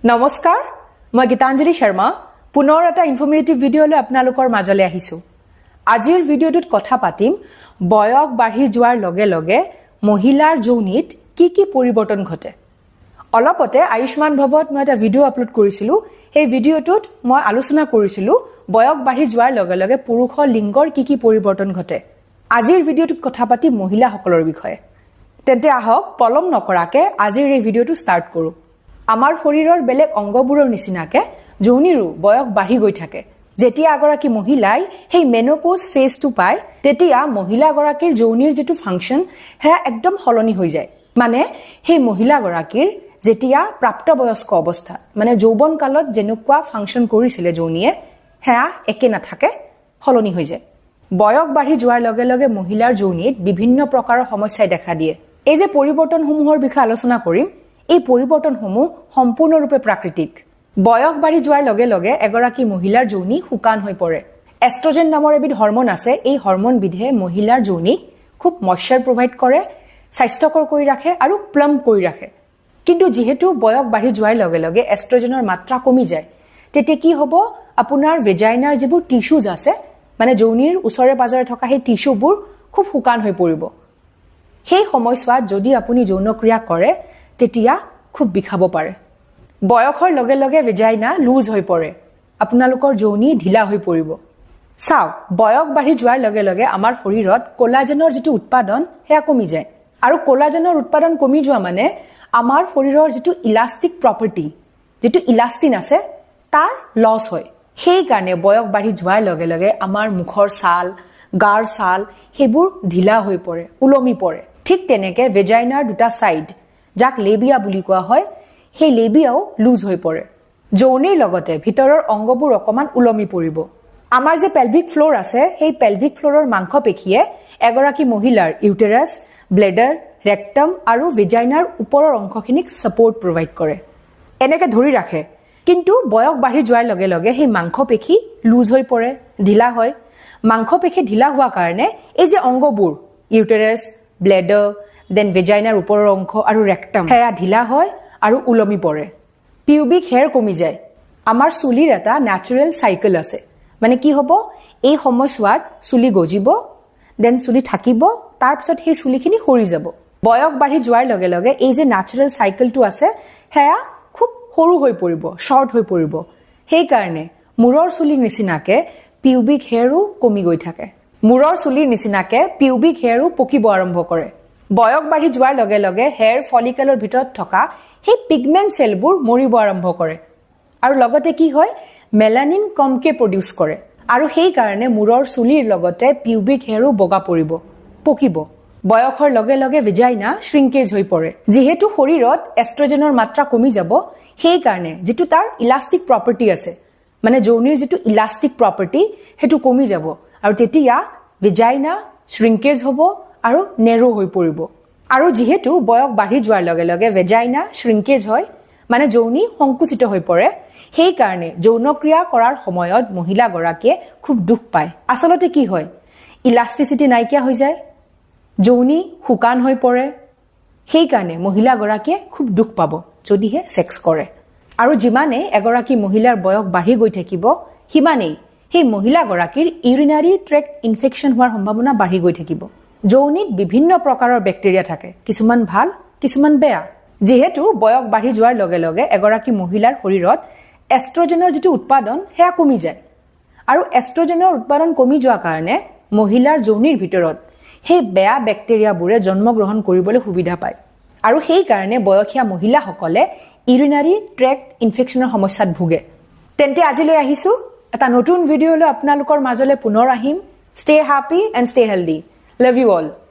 নমস্কাৰ মই গীতাঞ্জলি শৰ্মা পুনৰ এটা ইনফৰমেটিভ ভিডিঅ'লৈ আপোনালোকৰ মাজলৈ আহিছো আজিৰ ভিডিঅ'টোত কথা পাতিম বয়স বাঢ়ি যোৱাৰ লগে লগে মহিলাৰ যৌনিত কি কি পৰিৱৰ্তন ঘটে অলপতে আয়ুষ্মান ভৱত মই এটা ভিডিঅ' আপলোড কৰিছিলো এই ভিডিঅ'টোত মই আলোচনা কৰিছিলো বয়স বাঢ়ি যোৱাৰ লগে লগে পুৰুষৰ লিংগৰ কি কি পৰিৱৰ্তন ঘটে আজিৰ ভিডিঅ'টোত কথা পাতি মহিলাসকলৰ বিষয়ে তেন্তে আহক পলম নকৰাকে আজিৰ এই ভিডিঅ'টো ষ্টাৰ্ট কৰো আমাৰ শৰীৰৰ বেলেগ অংগবোৰৰ নিচিনাকে যৌনিৰো বয়স বাঢ়ি গৈ থাকে যেতিয়া আগৰাকী মহিলাই সেই মেনোপজ ফেজটো পায় তেতিয়া মহিলাগৰাকীৰ যৌনিৰ যেটো ফাংচন হেয়া একদম হলনি হৈ যায় মানে সেই মহিলাগৰাকীৰ যেতিয়া প্ৰাপ্তবয়স্ক অৱস্থা মানে যৌৱন কালত যেনেকুৱা ফাংচন কৰিছিলে যৌনিয়ে হেয়া একে নাথাকে হলনি হৈ যায় বয়স বাঢ়ি যোৱাৰ লগে লগে মহিলাৰ যৌনিত বিভিন্ন প্ৰকাৰৰ সমস্যাই দেখা দিয়ে এই যে পৰিৱৰ্তনসমূহৰ বিষয়ে আলোচনা কৰিম এই পৰিৱৰ্তনসমূহ সম্পূৰ্ণৰূপে প্ৰাকৃতিক বয়স বাঢ়ি যোৱাৰ লগে লগে এগৰাকী মহিলাৰ যৌনি শুকান হৈ পৰে এষ্ট্ৰজেন নামৰ এবিধ হৰমন আছে এই হৰমন বিধে মহিলাৰ যৌনিক খুব ময়শ্চাৰ প্ৰভাইড কৰে স্বাস্থ্যকৰ কৰি ৰাখে আৰু প্লাম্প কৰি ৰাখে কিন্তু যেহেতু বয়স বাঢ়ি যোৱাৰ লগে লগে এষ্ট্ৰজেনৰ মাত্ৰা কমি যায় তেতিয়া কি হ'ব আপোনাৰ ভেজাইনাৰ যিবোৰ টিস্যুজ আছে মানে যৌনিৰ ওচৰে পাজৰে থকা সেই টিস্যুবোৰ খুব শুকান হৈ পৰিব সেই সময়ছোৱাত যদি আপুনি যৌনক্ৰিয়া কৰে তেতিয়া খুব বিখাব পাৰে বয়সৰ লগে লগে ভেজাইনা লুজ হৈ পৰে আপোনালোকৰ যৌনি ঢিলা হৈ পৰিব চাওক বয়স বাঢ়ি যোৱাৰ লগে লগে আমাৰ শৰীৰত কোলাজেনৰ যেটো উৎপাদন হেয়া কমি যায় আৰু কোলাজেনৰ উৎপাদন কমি যোৱা মানে আমাৰ শৰীৰৰ যেটো ইলাষ্টিক প্ৰপাৰ্টি যেটো ইলাষ্টিন আছে তাৰ লছ হয় সেই কাৰণে বয়স বাঢ়ি যোৱাৰ লগে লগে আমাৰ মুখৰ ছাল গাৰ ছাল হেবোৰ ঢিলা হৈ পৰে উলমি পৰে ঠিক তেনেকে ভেজাইনাৰ দুটা সাইড যাক লেবিয়া বুলি কোৱা হয় সেই লেবিয়াও লুজ হৈ পৰে যৌনিৰ লগতে ভিতৰৰ অংগবোৰ অকমান উলমি পৰিব আমাৰ যে পেলভিক ফ্লোৰ আছে সেই পেলভিক ফ্লোৰৰ মাংসপেশীয়ে এগৰাকী মহিলাৰ ইউটেৰাছ ব্লেডাৰ ৰেক্টাম আৰু ভেজাইনাৰ ওপৰৰ অংশখিনিক সাপোৰ্ট প্ৰভাইড কৰে এনেকে ধৰি ৰাখে কিন্তু বয়স বাঢ়ি যোৱাৰ লগে লগে সেই মাংসপেশী লুজ হৈ পৰে ঢিলা হয় মাংসপেশী ঢিলা হোৱা কাৰণে এই যে অংগবোৰ ইউটেৰাছ ব্লেডাৰ দেন ভেজাইনাৰ ওপৰৰ অংশ আৰু ৰেক্টাম হেয়া ঢিলা হয় আৰু উলমি পৰে পিউবিক হেয়াৰ কমি যায় আমাৰ চুলিৰ এটা ন্যাচাৰেল সাইকেল আছে মানে কি হ'ব এই সময়ছোৱাত চুলি গজিব দেন চুলি থাকিব তাৰ পিছত সেই চুলিখিনি সৰি যাব বয়স বাঢ়ি যোৱাৰ লগে লগে এই যে ন্যাচাৰেল সাইকেলটো আছে হেয়া খুব সৰু হৈ পৰিব শৰ্ট হৈ পৰিব সেই কাৰণে মূৰৰ চুলিৰ নিচিনাকে পিউবিক হেয়াৰো কমি গৈ থাকে মূৰৰ চুলিৰ নিচিনাকে পিউবিক হেয়াৰো পকিব আৰম্ভ কৰে বয়স বাঢ়ি যোৱাৰ লগে লগে হেয়াৰ ফলিকেলৰ ভিতৰত থকা সেই পিগমেন্ট সেলবোৰ মৰিব আৰম্ভ কৰে আৰু লগতে কি হয় মেলানিন কমকে প্ৰডিউস কৰে আৰু সেই কাৰণে মূৰৰ চুলিৰ লগতে পিউবিক হেয়াৰো বগা পৰিব পকিব বয়সৰ লগে লগে ভেজাইনা শ্ৰিংকেজ হৈ পৰে যেহেতু শৰীৰত এষ্ট্ৰজেনৰ মাত্ৰা কমি যাব সেই কাৰণে যেটো তাৰ ইলাষ্টিক প্ৰপাৰ্টি আছে মানে যৌনিৰ যেটো ইলাষ্টিক প্ৰপাৰ্টি হেতু কমি যাব আৰু তেতিয়া ভেজাইনা শ্ৰিংকেজ হ'ব আৰু নেৰো হৈ পৰিব আৰু যেহেতু বয়স বাঢ়ি যোৱাৰ লগে লগে ভেজাইনা শ্ৰিংকেজ হয় মানে যৌনি সংকুচিত হৈ পৰে সেই কাৰণে যৌনক্ৰিয়া কৰাৰ সময়ত মহিলা গৰাকীয়ে খুব দুখ পায় আসলতে কি হয় ইলাষ্টিচিটি নাইকিয়া হৈ যায় যৌনি শুকান হৈ পৰে সেই কাৰণে মহিলা গৰাকীয়ে খুব দুখ পাব যদিহে সেক্স কৰে আৰু যিমানে এগৰাকী মহিলাৰ বয়স বাঢ়ি গৈ থাকিব সিমানেই সেই মহিলা গৰাকীৰ ইউৰিনাৰী ট্ৰেক্ট ইনফেকচন হোৱাৰ সম্ভাৱনা বাঢ়ি গৈ থাকিব যৌনিত বিভিন্ন প্ৰকাৰৰ বেক্টেৰিয়া থাকে কিছুমান ভাল কিছুমান বেয়া যেহেতু বয়স বাঢ়ি যোৱাৰ লগে লগে এগৰাকী মহিলাৰ শৰীৰত এষ্ট্ৰজেনৰ যেটো উৎপাদন হেয়া কমি যায় আৰু এষ্ট্ৰজেনৰ উৎপাদন কমি যোৱাৰ কাৰণে মহিলাৰ যৌনিৰ ভিতৰত সেই বেয়া বেক্টেৰিয়াবোৰে জন্ম গ্ৰহণ কৰিবলৈ সুবিধা পায় আৰু সেই কাৰণে বয়সীয়া মহিলাসকলে ইউৰিনাৰী ট্ৰেক্ট ইনফেকচনৰ সমস্যাত ভুগে তেন্তে আজিলৈ আহিছো এটা নতুন ভিডিঅ'লৈ আপোনালোকৰ মাজলৈ পুনৰ আহিম stay happy and stay healthy Love you all.